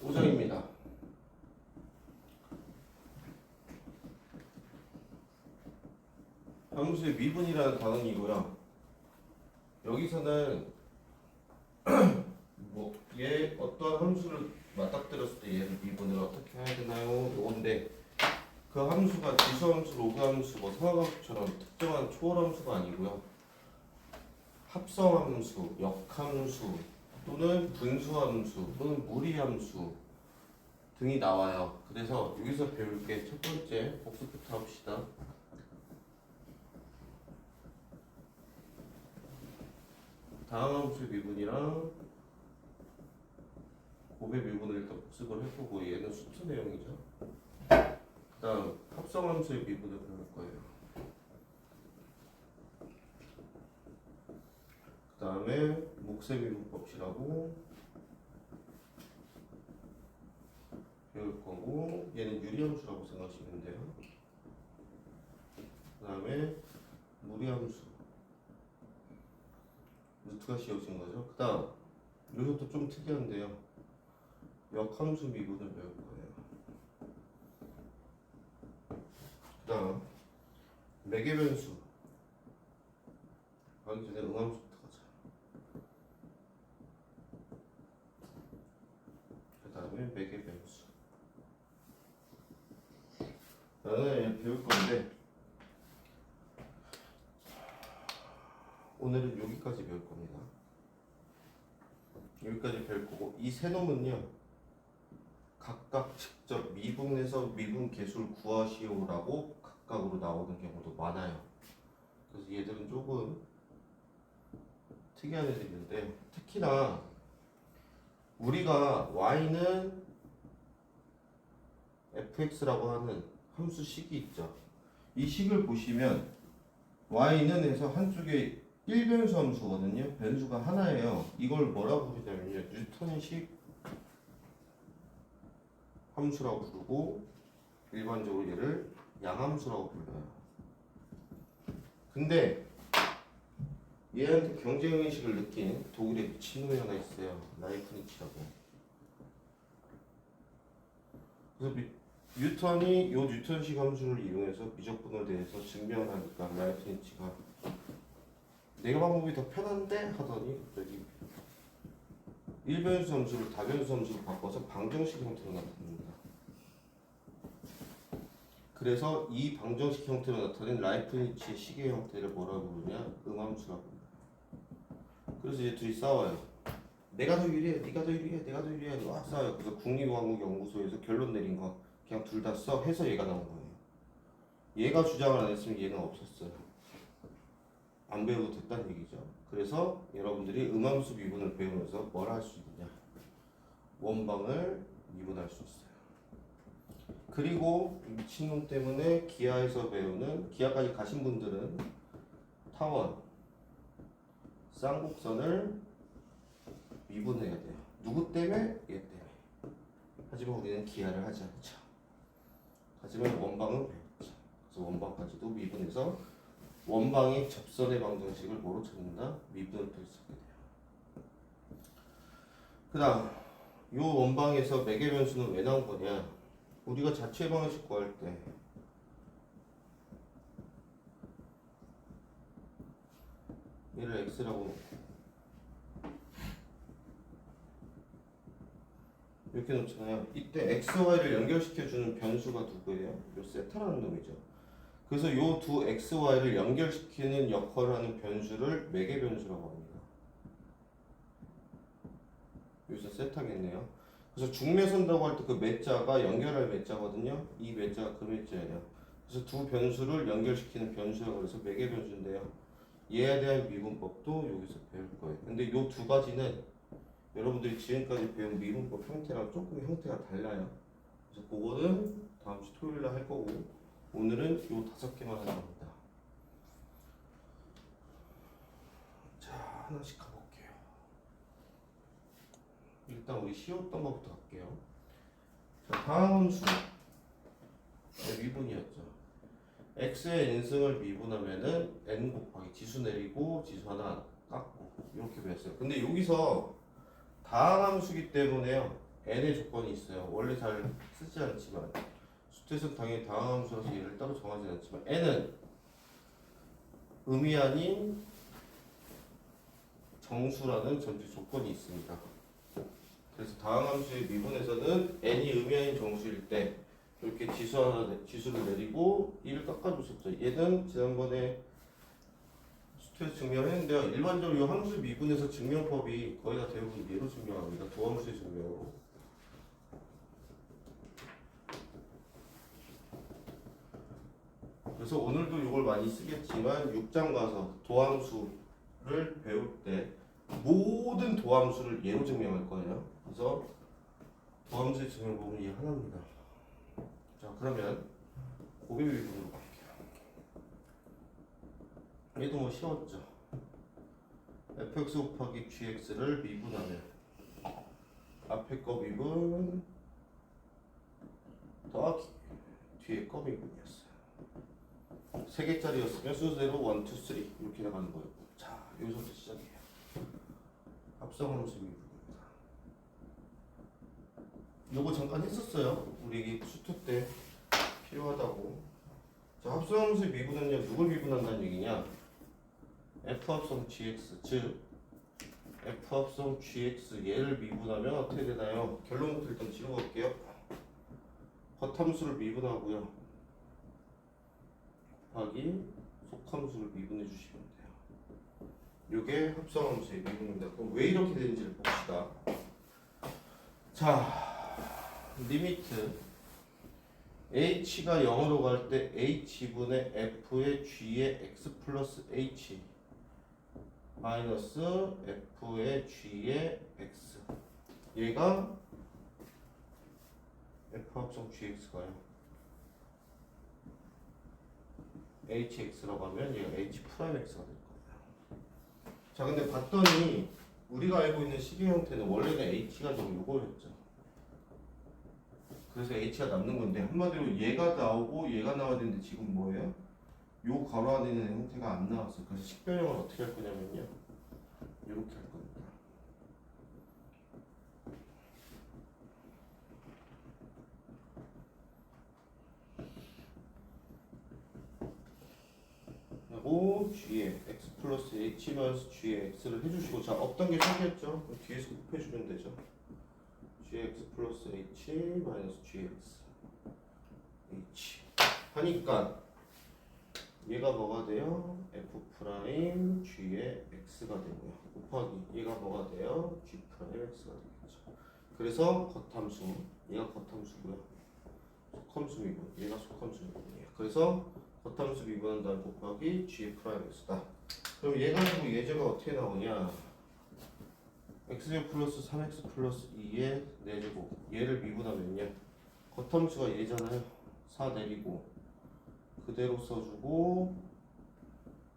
5장입니다. 함수의 미분이라는 단원이고요. 여기서는 얘 어떠한 함수를 맞닥뜨렸을 때 얘를 미분을 어떻게 해야 되나요? 요건데 그 함수가 지수함수, 로그함수, 상하함수처럼 특정한 초월함수가 아니고요. 합성함수, 역함수 또는 분수함수 또는 무리함수 등이 나와요. 그래서 여기서 배울 게 첫 번째 복습부터 합시다. 다음 함수의 미분이랑 곱의 미분을 일단 복습을 해보고 얘는 수트 내용이죠. 그 다음 합성함수의 미분을 배울 거예요. 그 다음에 몫의 미분법칙이라고 배울 거고 얘는 유리함수라고 생각하시면 돼요. 그 다음에 무리함수 루트가 씌워진 거죠. 그 다음 이것도 좀 특이한데요. 역함수 미분을 배울 거예요. 그 다음 매개변수 하기 전에 음함수부터 가자. 그 다음에 매개변수 나는 배울 건데 오늘은 여기까지 배울 겁니다. 여기까지 배울 거고 이 세 놈은요 각각 직접 미분에서 미분 계수를 구하시오라고 각각으로 나오는 경우도 많아요. 그래서 얘들은 조금 특이한 애들이 있는데 특히나 우리가 y는 fx라고 하는 함수 식이 있죠. 이 식을 보시면 y는 해서 한쪽에 1변수 함수거든요. 변수가 하나예요. 이걸 뭐라고 부르냐면요. 뉴턴식 함수라고 부르고 일반적으로 얘를 양함수라고 불러요. 근데 얘한테 경제의식을 느낀 독일의 미친놈이 하나 있어요. 라이프니츠라고. 그래서 뉴턴이 이 뉴턴식 함수를 이용해서 미적분을 대해서 증명을 하니까 라이프니츠가 내 방법이 더 편한데? 하더니 갑자기 1변수 함수를 다변수 함수로 바꿔서 방정식 형태로 나타냅니다. 그래서 이 방정식 형태로 나타낸 라이프니츠의 식의 형태를 뭐라고 부르냐? 음함수라고 불러요. 그래서 이제 둘이 싸워요. 내가 더 유리해, 네가 더 유리해, 내가 더 유리해. 막 싸워요. 그래서 국립왕국연구소에서 결론 내린 거 그냥 둘 다 써 해서 얘가 나온 거예요. 얘가 주장을 안 했으면 얘는 없었어요. 안 배워도 됐다는 얘기죠. 그래서 여러분들이 음함수 미분을 배우면서 뭘 할 수 있느냐? 원방을 미분할 수 있어요. 그리고 미친놈 때문에 기하에서 배우는 기하까지 가신 분들은 타원, 쌍곡선을 미분해야 돼요. 누구 때문에? 얘 때문에. 하지만 우리는 기하를 하지 않죠. 하지만 원방은 배웠죠. 그래서 원방까지도 미분해서 원방이 접선의 방정식을 뭐로 찾는다? 미분을 또 찾게 돼요. 그 다음 요 원방에서 매개변수는 왜 나온 거냐? 우리가 자체 방정식 구할 때 얘를 x라고 놓고 이렇게 놓잖아요. 이때 x, y를 연결시켜주는 변수가 누구예요? 요 세타라는 놈이죠. 그래서 요 두 x, y를 연결시키는 역할을 하는 변수를 매개변수라고 합니다. 여기서 세타겠네요. 그래서 중매 선다고 할 때 그 매자가 연결할 매자거든요. 이 매자가 그 매자예요. 그래서 두 변수를 연결시키는 변수라고 해서 매개변수인데요. 얘에 대한 미분법도 여기서 배울 거예요. 근데 요 두 가지는 여러분들이 지금까지 배운 미분법 형태랑 조금 형태가 달라요. 그래서 그거는 다음 주 토요일에 할 거고 오늘은 요 5개만 하는 겁니다. 자, 하나씩 가볼게요. 일단 우리 쉬웠던 것부터 갈게요. 자, 다음 수 미분이었죠. x의 n승을 미분하면은 n 곱하기 지수 내리고 지수 하나 깎고 이렇게 배웠어요. 근데 여기서 다항함수기 때문에요. n의 조건이 있어요. 원래 잘 쓰지 않지만 수태에서는 당연히 다음 함수라서 얘를 따로 정하지 않지만 n은 음이 아닌 정수라는 전제 조건이 있습니다. 그래서 다음 함수의 미분에서는 n이 음이 아닌 정수일 때 이렇게 지수를 내리고 1을 깎아줬었죠. 얘는 지난번에 수트에서 증명했는데요. 일반적으로 이 함수 미분에서 증명법이 거의 다 대부분 얘로 증명합니다. 두 함수의 증명으로. 그래서 오늘도 이걸 많이 쓰겠지만 6장 가서 도함수를 배울 때 모든 도함수를 얘로 증명할 거예요. 그래서 도함수의 증명법은 이 하나입니다. 자, 그러면 고개 미분으로 갈게요. 얘도 뭐 쉬웠죠. fx 곱하기 gx를 미분하면 앞에 거 미분 더하기 뒤에 거 미분이었어요. 3개짜리였으면 순서대로 1, 2, 3 이렇게 나가는 거예요. 자, 여기서부터 시작해요. 합성함수 미분입니다. 요거 잠깐 했었어요. 우리 수투 때 필요하다고. 자, 합성함수의 미분은요, 누굴 미분한다는 얘기냐? F합성 GX, 즉 F합성 GX 얘를 미분하면 어떻게 되나요? 결론부터 일단 찍어볼게요. 겉함수를 미분하고요, 곱하기 속함수를 미분해 주시면 돼요. 요게 합성함수의 미분입니다. 그럼 왜 이렇게 되는지를 봅시다. 자, 리미트 h가 0으로 갈 때 h분의 f의 g의 x 플러스 h 마이너스 f의 g의 x, 얘가 f 합성 gx가요 hx라고 하면 얘가 h 프라임 x가 될 거예요. 자, 근데 봤더니 우리가 알고 있는 식의 형태는 원래는 h가 좀 요거였죠. 그래서 h가 남는 건데 한마디로 얘가 나오고 얘가 나와야 되는데 지금 뭐예요? 요 가로 안에 있는 형태가 안 나왔어요. 그래서 식별형을 어떻게 할 거냐면요, 이렇게 할 겁니다. 그리고 g에 x 플러스 h 마이너스 g에 x를 해주시고, 자, 없던 게 생겼죠? 그럼 뒤에서 곱해주면 되죠. gx 플러스 h 마이너스 gx h 하니까 얘가 뭐가 돼요? f 프라임 g의 x가 되고요, 곱하기 얘가 뭐가 돼요? g 프라임 x가 되겠죠. 그래서 겉함수, 얘가 겉함수고요, 속함수 미분, 얘가 속함수 미분이에요. 그래서 겉함수 미분한 다음 곱하기 g 프라임 x다. 그럼 얘 가지고 예제가 어떻게 나오냐? x제곱 플러스 3x 플러스 2의 4제곱, 얘를 미분하면요, 겉함수가 얘잖아요. 4 내리고 그대로 써주고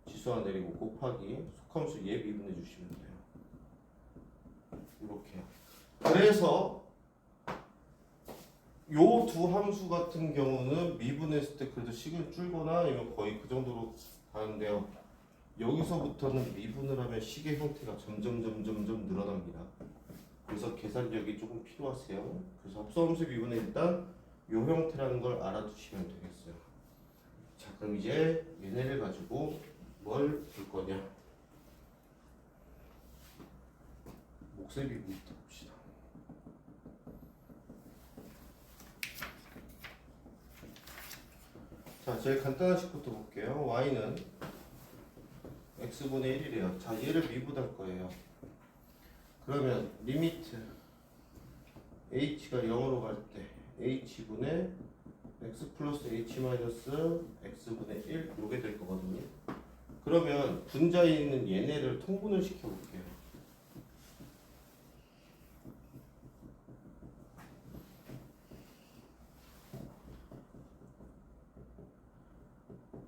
지수 하나 내리고 곱하기 속함수 얘 미분해 주시면 돼요. 이렇게요. 그래서 요 두 함수 같은 경우는 미분했을 때 그래도 식을 줄거나 아니면 거의 그 정도로 가는데요, 여기서부터는 미분을 하면 식의 형태가 점점 늘어납니다. 그래서 계산력이 조금 필요하세요. 그래서 합성함수 미분에 일단 요 형태라는 걸 알아두시면 되겠어요. 자, 그럼 이제 얘네를 가지고 뭘 볼 거냐? 몫의 미분부터 봅시다. 자, 제일 간단한 식부터 볼게요. y는 x분의 1이래요. 자, 얘를 미분할 거예요. 그러면 리미트 h가 0으로 갈 때 h분의 x 플러스 h 마이너스 x분의 1 요게 될 거거든요. 그러면 분자에 있는 얘네를 통분을 시켜 볼게요.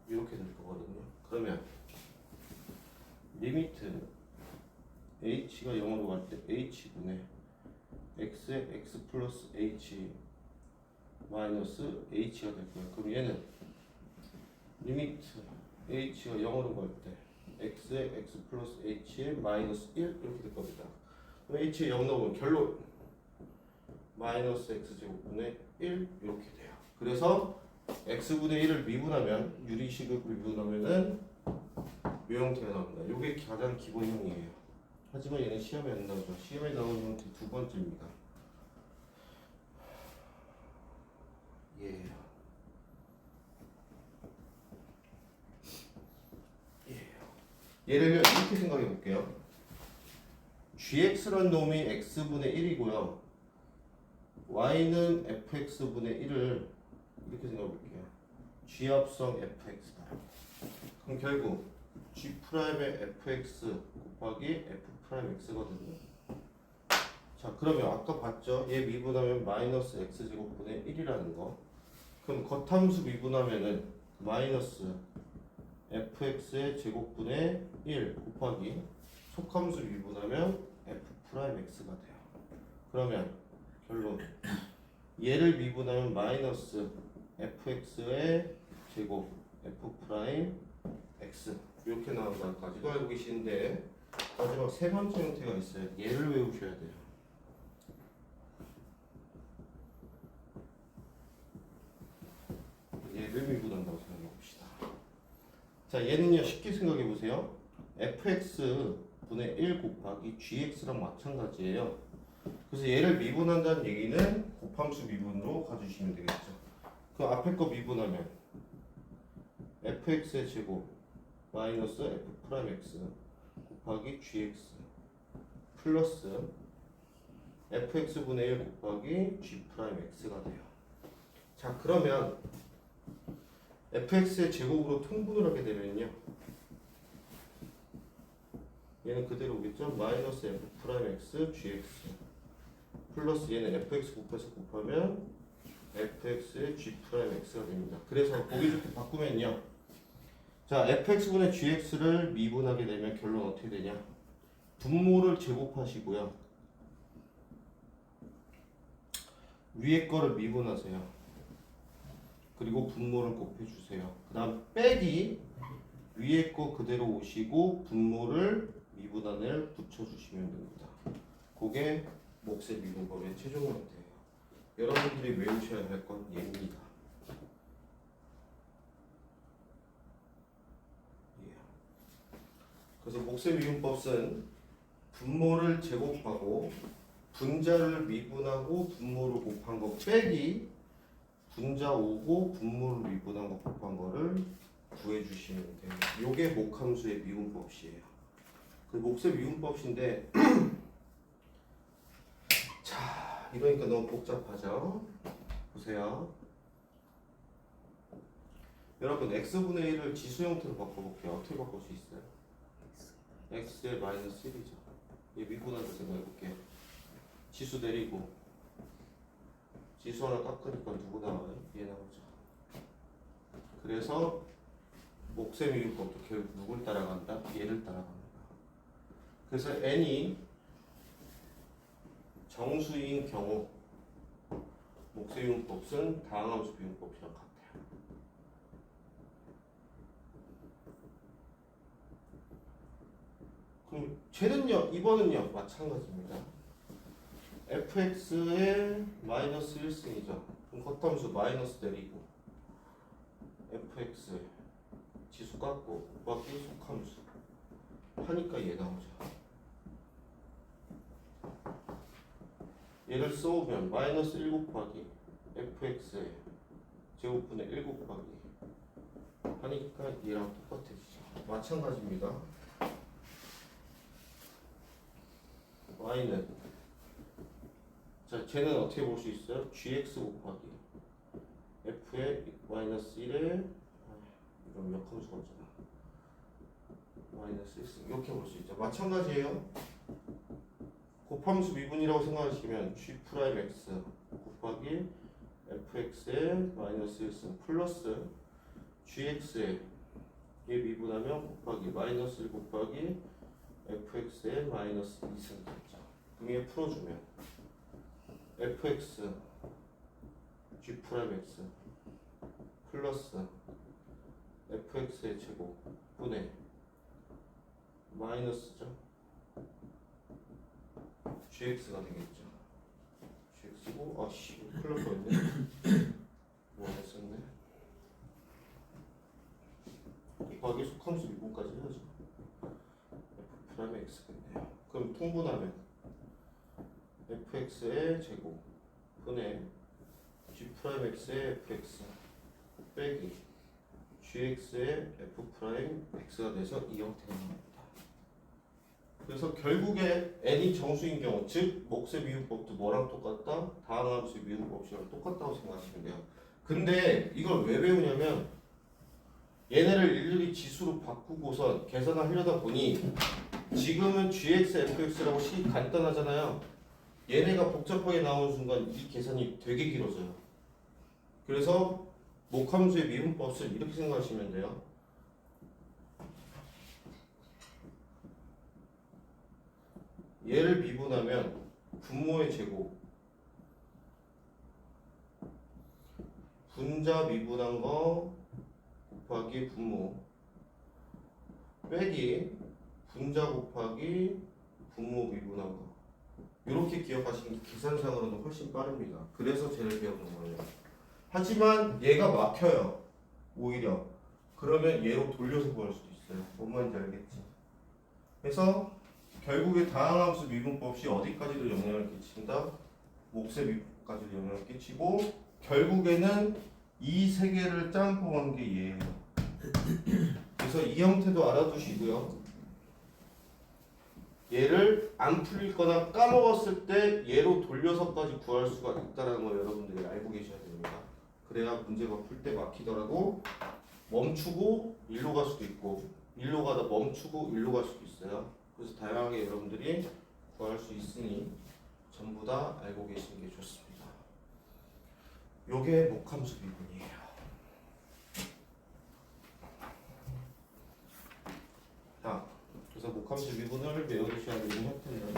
이렇게 될 거거든요. 그러면 리미트 h가 0으로 갈 때 h분의 x의 x 플러스 h 마이너스 h가 될 거예요. 그럼 얘는 리미트 h가 0으로 갈 때 x의 x 플러스 h의 마이너스 1 이렇게 될 겁니다. 그럼 h에 0 넣으면 결론 마이너스 x제곱분의 1 이렇게 돼요. 그래서 x분의 1을 미분하면 유리식을 미분하면은 이 형태가 나옵니다. 이게 가장 기본형이에요. 하지만 얘는 시험에 안 나오죠. 시험에 나오는 형태 두 번째입니다. 예. 얘를 이렇게 생각해 볼게요. gx란 놈이 x분의 1이고요. y는 fx분의 1을 이렇게 생각해 볼게요. g 합성 fx다. 그럼 결국 g'의 fx 곱하기 f'x거든요. 자, 그러면 아까 봤죠? 얘 미분하면 마이너스 x제곱분의 1이라는 거. 그럼 겉함수 미분하면은 마이너스 fx의 제곱분의 1 곱하기 속함수 미분하면 f'x가 돼요. 그러면 결론 얘를 미분하면 마이너스 fx의 제곱 f'x 이렇게 나온다까지도 알고 계시는데 마지막 세 번째 형태가 있어요. 얘를 외우셔야 돼요. 얘를 미분한다고 생각해 봅시다. 자, 얘는요 쉽게 생각해 보세요. fx분의 1 곱하기 gx랑 마찬가지예요. 그래서 얘를 미분한다는 얘기는 곱함수 미분으로 가주시면 되겠죠. 그 앞에 거 미분하면 fx의 제곱 마이너스 f'x 곱하기 gx 플러스 fx분의 1 곱하기 g'x가 돼요. 자, 그러면 fx의 제곱으로 통분을 하게 되면요 얘는 그대로 오겠죠? 마이너스 f'x gx 플러스 얘는 fx 곱해서 곱하면 fx의 g'x가 됩니다. 그래서 보기 좋게 바꾸면요 자, fx분의 gx를 미분하게 되면 결론 어떻게 되냐? 분모를 제곱하시고요 위에 거를 미분하세요. 그리고 분모를 곱해주세요. 그 다음 빼기 위에 거 그대로 오시고 분모를 미분한을 붙여주시면 됩니다. 그게 몫의 미분법의 최종 형태예요. 여러분들이 외우셔야 할 건 얘입니다. 그래서 몫의 미분법은 분모를 제곱하고 분자를 미분하고 분모를 곱한 거 빼기 분자 오고 분모를 미분한 거 곱한 거를 구해주시면 돼요. 요게 목함수의 미분법이에요. 그 몫의 미분법인데 자, 이러니까 너무 복잡하죠? 보세요. 여러분 x분의 1을 지수 형태로 바꿔볼게요. 어떻게 바꿀 수 있어요? x의 마이너스 1이죠. 얘 미분한다 생각해볼게요. 지수 내리고 지수 하나 깎으니까 누구 나와요? 얘 나오죠. 그래서 몫의 미분법도 결국 누굴 따라간다? 얘를 따라갑니다. 그래서 n이 정수인 경우 몫의 미분법은 다항함수 미분법이랑 같아요. 그럼 쟤는요, 이번은요 마찬가지입니다. fx의 마이너스 1승이죠. 그럼 겉함수 마이너스 내리고 fx 지수 깎고 곱하기 속함수 하니까 얘 나오죠. 얘를 써오면 마이너스 1 곱하기 fx의 제곱분의 1 곱하기 하니까 얘랑 똑같아지죠. 마찬가지입니다. y는 자, 쟤는 어떻게 볼 수 있어요? gx 곱하기 f의 마이너스 1에 이런 역함수가 없잖아. 마이너스 1 이렇게 볼 수 있죠. 마찬가지예요. 곱함수 미분이라고 생각하시면 g'x 곱하기 fx의 마이너스 1승 플러스 gx의 얘 미분하면 곱하기 마이너스 1 곱하기 fx의 마이너스 2승 되죠. 그럼 얘 풀어주면 fx g'x 플러스 fx의 제곱 분의 마이너스죠. gx가 되겠죠. gx 쓰고 아씨 큰일 날 뻔했네. 뭐 했었네. 곱하기 속함수 미분까지 해야죠. f 프라임 x겠네요. 그럼 통분하면 fx의 제곱 분의 g 프라임 x의 fx 빼기 gx의 f 프라임 x가 돼서 이 형태가 나옵니다. 그래서 결국에 n이 정수인 경우, 즉 몫의 미분법도 뭐랑 똑같다? 다항함수의 미분법이랑 똑같다고 생각하시면 돼요. 근데 이걸 왜 배우냐면 얘네를 일일이 지수로 바꾸고선 계산을 하려다 보니 지금은 gx, fx라고 식이 간단하잖아요. 얘네가 복잡하게 나오는 순간 이 계산이 되게 길어져요. 그래서 목함수의 미분법을 이렇게 생각하시면 돼요. 얘를 미분하면 분모의 제곱 분자 미분한 거 곱하기 분모 빼기 분자 곱하기 분모 미분한 거 이렇게 기억하시는 게 계산상으로는 훨씬 빠릅니다. 그래서 쟤를 배우는 거예요. 하지만 얘가 막혀요. 오히려 그러면 얘로 돌려서 구할 수도 있어요. 뭔 말인지 알겠지? 그래서 결국에 다항함수 미분법이 어디까지도 영향을 끼친다? 몫의 미분까지도 영향을 끼치고 결국에는 이 세 개를 짬뽕한 게 얘예요. 그래서 이 형태도 알아두시고요. 얘를 안 풀릴 거나 까먹었을 때 얘로 돌려서까지 구할 수가 있다는 걸 여러분들이 알고 계셔야 됩니다. 그래야 문제가 풀 때 막히더라도 멈추고 일로 갈 수도 있고 일로 가다 멈추고 일로 갈 수도 있어요. 그래서 다양하게 여러분들이 구할 수 있으니 전부 다 알고 계시는 게 좋습니다. 요게 목함수 미분이에요. 자, 그래서 목함수 미분을 외워두셔야 되는 형태는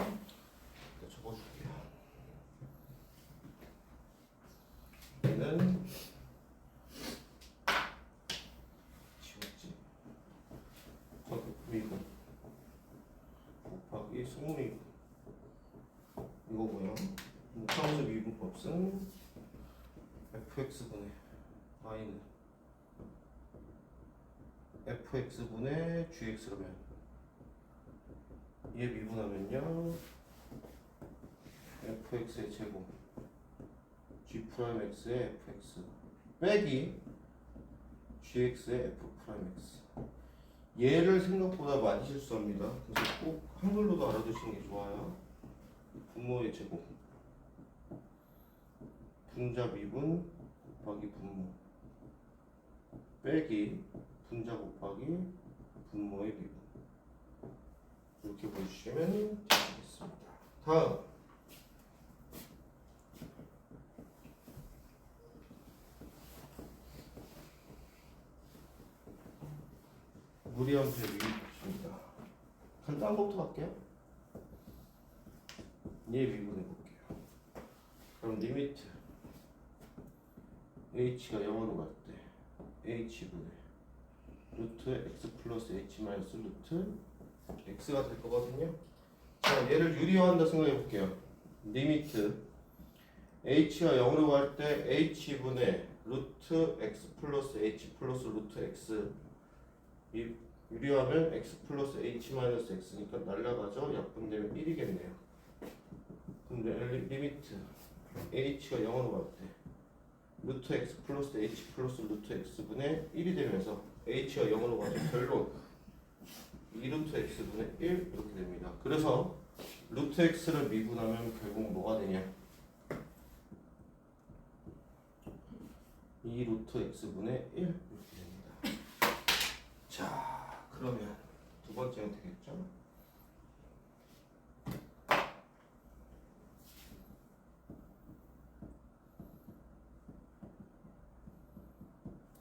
적어줄게요. 얘는 지웠지. 미분 곱하기 승미분 이거고요. 목함수 미분법은 fx분의 y는 fx분의 gx라면 얘 미분하면요 fx의 제곱 g 프라임 x의 fx 빼기 gx의 f 프라임 x 얘를 생각보다 많이 실수합니다. 그래서 꼭 한글로도 알아두시는 게 좋아요. 분모의 제곱 분자 미분 곱하기 분모 빼기 분자 곱하기 분모의 미분 이렇게 보여주시면 되겠습니다. 다음 무리함수의 미분법입니다. 간단한 것부터 할게요. 얘 미분해 볼게요. 그럼 리미트 h가 0으로 갈 때 h분의 루트 x 플러스 h 마이너스 루트 x가 될 거거든요. 자, 얘를 유리화한다 생각해 볼게요. 리미트 h가 0으로 갈 때 h분의 루트 x 플러스 h 플러스 루트 x 이 유리화하면 x 플러스 h 마이너스 x니까 날라가죠. 약분되면 1이겠네요. 그럼 리미트 h가 0으로 갈 때 루트 x 플러스 h 플러스 루트 x분의 1이 되면서 h가 0으로 가죠. 결론 2루트 x분의 1 이렇게 됩니다. 그래서 루트 x를 미분하면 결국 뭐가 되냐? 2루트 x분의 1 이렇게 됩니다. 자, 그러면 두 번째는 되겠죠?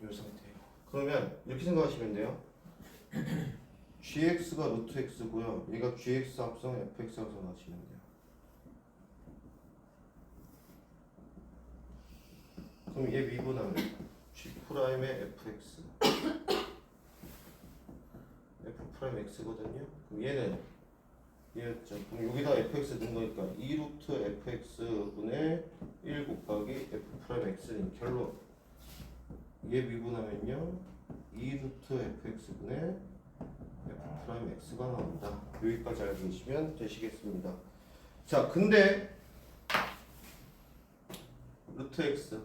이 상태예요. 그러면 이렇게 생각하시면 돼요. gx가 루트 x고요. 얘가 gx 합성 fx라고 생각하시면 돼요. 그럼 얘 미분하면 g 프라임의 fx f 프라임 x거든요. 그럼 얘는 이해했죠? 그럼 여기다 fx 넣은 거니까 2루트 fx분의 1 곱하기 f 프라임 x는 결론. 얘 미분하면요 2루트 fx분의 f 프라임 x가 나온다. 여기까지 알고 계시면 되시겠습니다. 자, 근데 루트 x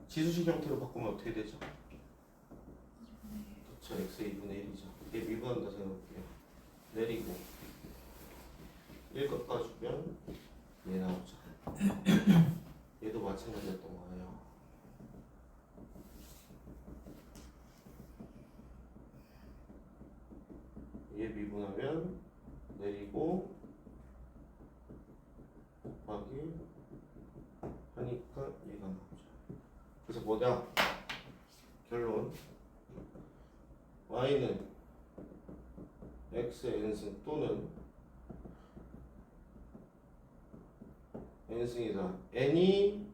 지수식 형태로 바꾸면 어떻게 되죠? 그쵸, x의 2분의 1이죠. 얘 미분한다 생각할게요. 내리고 1 깎아주면 얘 나오죠. 얘도 마찬가지였던 거예요. 얘 미분하면 내리고 곱하기 하니까 얘가 나오죠. 그래서 뭐냐? 결론 y는 x의 n승 또는 n승이다. n이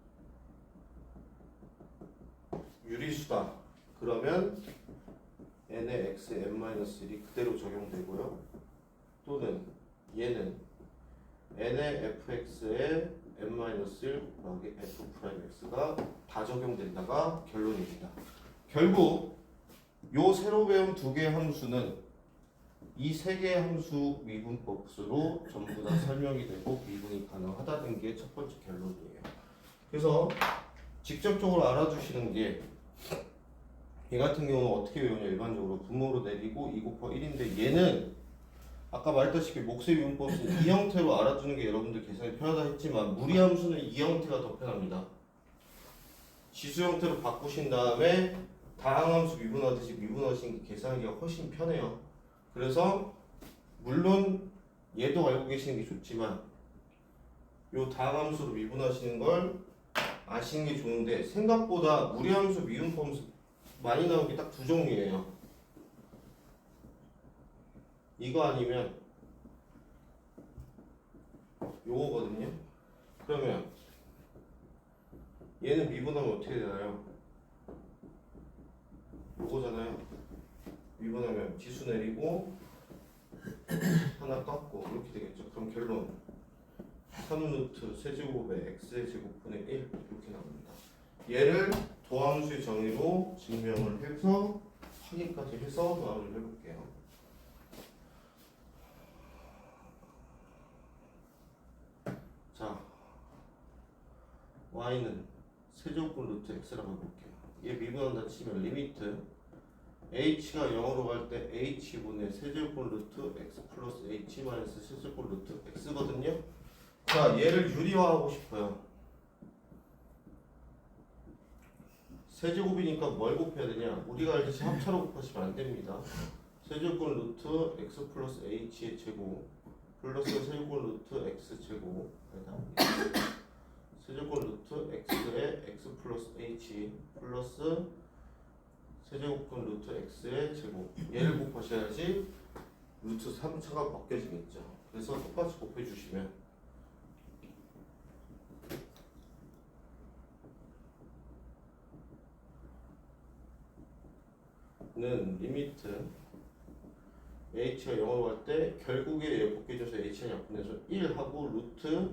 유리수다. 그러면 n의 x n-1이 그대로 적용되고요. 또는 얘는 n의 fx의 n-1 곱하기 f 프라임 x가 다 적용된다가 결론입니다. 결국 요 새로 배운 두 개의 함수는 이 세 개의 함수 미분법수로 전부 다 설명이 되고 미분이 가능하다는 게 첫 번째 결론이에요. 그래서 직접적으로 알아주시는 게 얘 같은 경우는 어떻게 외우냐. 일반적으로 분모로 내리고 2 곱하기 1인데 얘는 아까 말했다시피 몫의 미분법은 이 형태로 알아주는 게 여러분들 계산이 편하다 했지만 무리함수는 이 형태가 더 편합니다. 지수 형태로 바꾸신 다음에 다항함수 미분하듯이 미분하시는 게 계산하기가 훨씬 편해요. 그래서 물론 얘도 알고 계시는 게 좋지만 요 다항함수로 미분하시는 걸 아시는 게 좋은데 생각보다 무리함수 미분법수 많이 나온 게 딱 두 종류예요. 이거 아니면 요거거든요. 그러면 얘는 미분하면 어떻게 되나요? 요거잖아요. 미분하면 지수 내리고 하나 깎고 이렇게 되겠죠. 그럼 결론 3루트 세제곱에 x의 제곱분의 1 이렇게 나옵니다. 얘를 도함수의 정의로 증명을 해서 확인까지 해서 마무리를 해볼게요. 자, y는 세제곱분 루트 x라고 해볼게요. 얘 미분한다 치면 리미트 h가 0으로 갈 때 h분의 세제곱분 루트 x 플러스 h 마이너스 세제곱분 루트 x거든요. 자, 얘를 유리화하고 싶어요. 세제곱이니까 뭘 곱해야 되냐? 우리가 알듯이 합차로 곱하시면 안 됩니다. 세제곱 루트 x 플러스 h의 제곱 플러스 세제곱 루트 x 제곱 세제곱 루트 x의 x 플러스 h 플러스 세제곱분 루트 x의 제곱 얘를 곱하셔야지 루트 3차가 벗겨지겠죠. 그래서 똑같이 곱해주시면 는 리미트 h가 0으로 갈 때 결국에 얘 벗겨져서 h가 약분해서 1하고 루트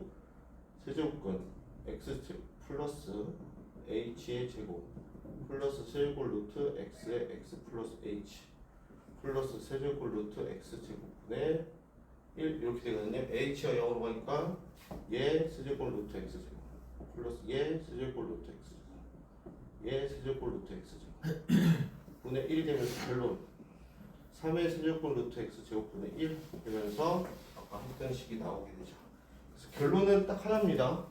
세제곱근 x 플러스 h의 제곱 플러스 세제곱 루트 x의 x 플러스 h 플러스 세제곱 루트 x 제곱분의 1 이렇게 되거든요. h가 0으로 가니까 얘 세제곱 루트 x 제곱 플러스 얘 세제곱 루트 x 제곱 얘 세제곱 루트 x 제곱 분의 1이 되면서 결론 3의 세제곱 루트 x 제곱분의 1 되면서 아까 했던 식이 나오게 되죠. 그래서 결론은 딱 하나입니다.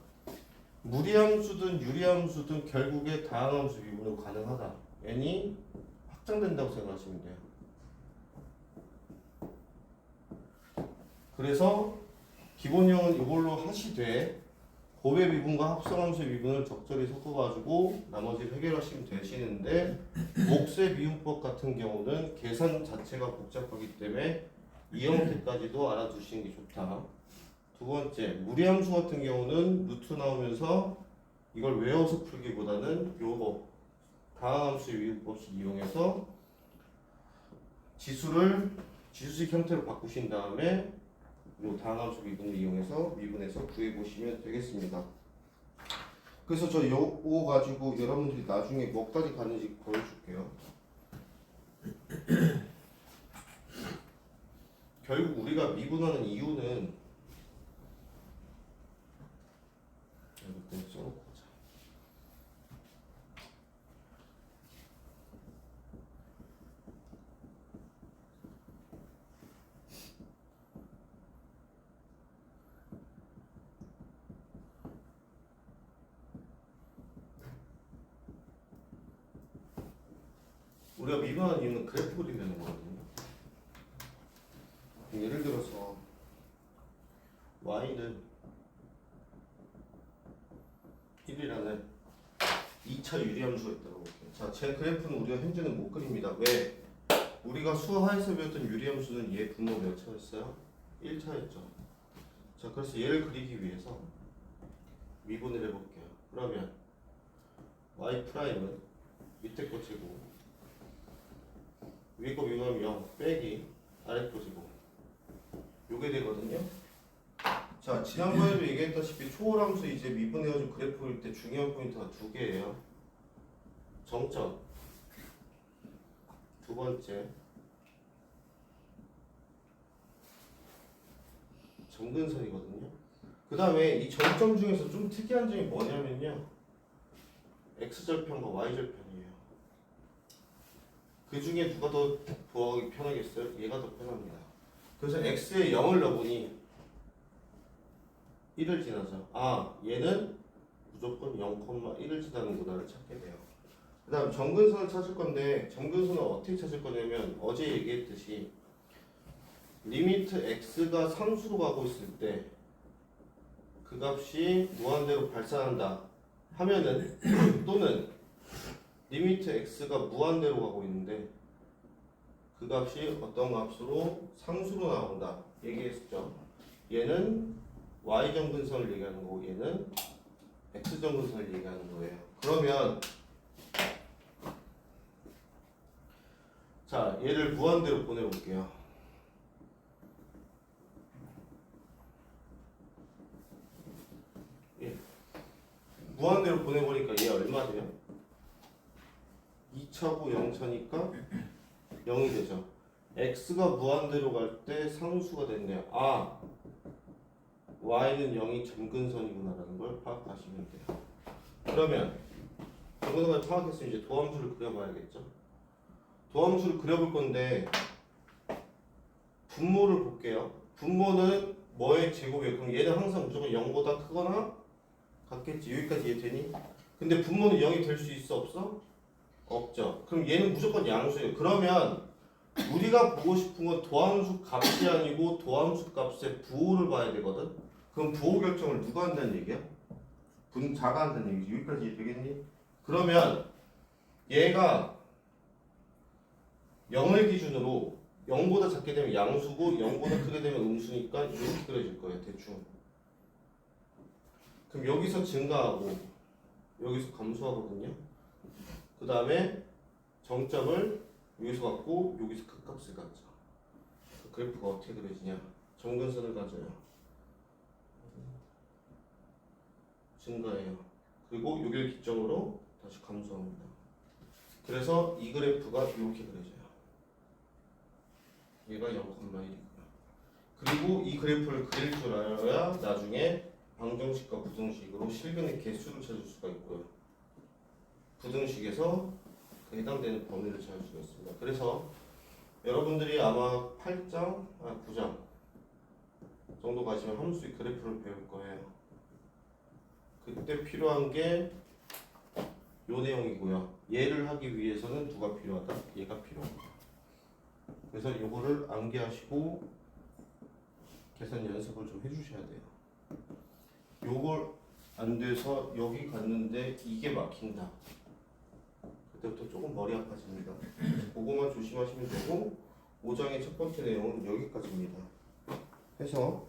무리함수든 유리함수든 결국에 다항함수 미분으로 가능하다. n이 확장된다고 생각하시면 돼요. 그래서 기본형은 이걸로 하시되 곱의 미분과 합성함수의 미분을 적절히 섞어가지고 나머지를 해결하시면 되시는데 몫의 미분법 같은 경우는 계산 자체가 복잡하기 때문에 이 형태까지도 알아두시는 게 좋다. 두 번째, 무리함수 같은 경우는 루트 나오면서 이걸 외워서 풀기보다는 요거 다항함수의 미분법을 이용해서 지수를 지수식 형태로 바꾸신 다음에 요 다항함수 미분을 이용해서 미분해서 구해보시면 되겠습니다. 그래서 저 요거 가지고 여러분들이 나중에 뭐까지 가는지 보여줄게요. 결국 우리가 미분하는 이유는 이것도 써놓고 보자. 우리가 미분하는 이유는 그래프 그리려는 거거든요. 예를 들어서 y는 1이라는 2차 유리함수가 있다고 볼게요. 자, 제 그래프는 우리가 현재는 못 그립니다. 왜? 우리가 수하에서 배웠던 유리함수는 얘 분모 몇 차였어요? 1차였죠. 자, 그래서 얘를 그리기 위해서 미분을 해볼게요. 그러면 y 프라임은 밑에 거 제곱, 위에 거 미분하면 0 빼기 아래 거 제곱, 요게 되거든요. 자, 지난번에도 얘기했다시피 초월함수 이제 미분해가지고 그래프 그릴 때 중요한 포인트가 두 개예요. 정점, 두 번째 점근선이거든요. 그 다음에 이 정점 중에서 좀 특이한 점이 뭐냐면요, x절편과 y절편이에요. 그 중에 누가 더 구하기 편하겠어요? 얘가 더 편합니다. 그래서 x에 0을 넣어보니 1을 지나서 얘는 무조건 0,1을 지나는구나를 찾게 돼요. 그 다음 점근선을 찾을 건데, 점근선을 어떻게 찾을 거냐면 어제 얘기했듯이 리미트 x가 상수로 가고 있을 때 그 값이 무한대로 발산한다 하면은 또는 리미트 x가 무한대로 가고 있는데 그 값이 어떤 값으로 상수로 나온다 얘기했었죠. 얘는 y점근선을 얘기하는 거고 얘는 x점근선을 얘기하는 거예요. 그러면 자, 얘를 무한대로 보내볼게요. 예. 무한대로 보내보니까 얘 얼마 돼요? 2차고 0차니까 0이 되죠. x가 무한대로 갈 때 상수가 됐네요. y는 0이 점근선이구나라는 걸 파악하시면 돼요. 그러면 점근선을 파악했으면 이제 도함수를 그려봐야겠죠. 도함수를 그려볼 건데 분모를 볼게요. 분모는 뭐의 제곱이에요? 그럼 얘는 항상 무조건 0보다 크거나 같겠지. 여기까지 이해되니? 근데 분모는 0이 될 수 있어 없어? 없죠. 그럼 얘는 무조건 양수예요. 그러면 우리가 보고 싶은 건 도함수 값이 아니고 도함수 값의 부호를 봐야 되거든. 그럼 부호 결정을 누가 한다는 얘기야? 분자가 한다는 얘기지. 여기까지 이해되겠니? 그러면 얘가 0을 기준으로 0보다 작게 되면 양수고 0보다 크게 되면 음수니까 이렇게 그려질 거예요. 대충. 그럼 여기서 증가하고 여기서 감소하거든요. 그 다음에 정점을 여기서 갖고 여기서 극값을 갖죠. 그 그래프가 어떻게 그려지냐? 점근선을 가져요. 증가해요. 그리고 여기를 기점으로 다시 감소합니다. 그래서 이 그래프가 이렇게 그려져요. 얘가 0,1이고요. 그리고 이 그래프를 그릴 줄 알아야 나중에 방정식과 부등식으로 실근의 개수를 찾을 수가 있고요. 부등식에서 그 해당되는 범위를 찾을 수가 있습니다. 그래서 여러분들이 아마 8장, 9장 정도 가시면 함수의 그래프를 배울 거예요. 그때 필요한 게 요 내용이고요. 얘를 하기 위해서는 누가 필요하다? 얘가 필요합니다. 그래서 요거를 암기하시고 계산 연습을 좀 해주셔야 돼요. 요걸 안 돼서 여기 갔는데 이게 막힌다. 그때부터 조금 머리 아파집니다. 그거만 조심하시면 되고 5장의 첫 번째 내용은 여기까지입니다. 해서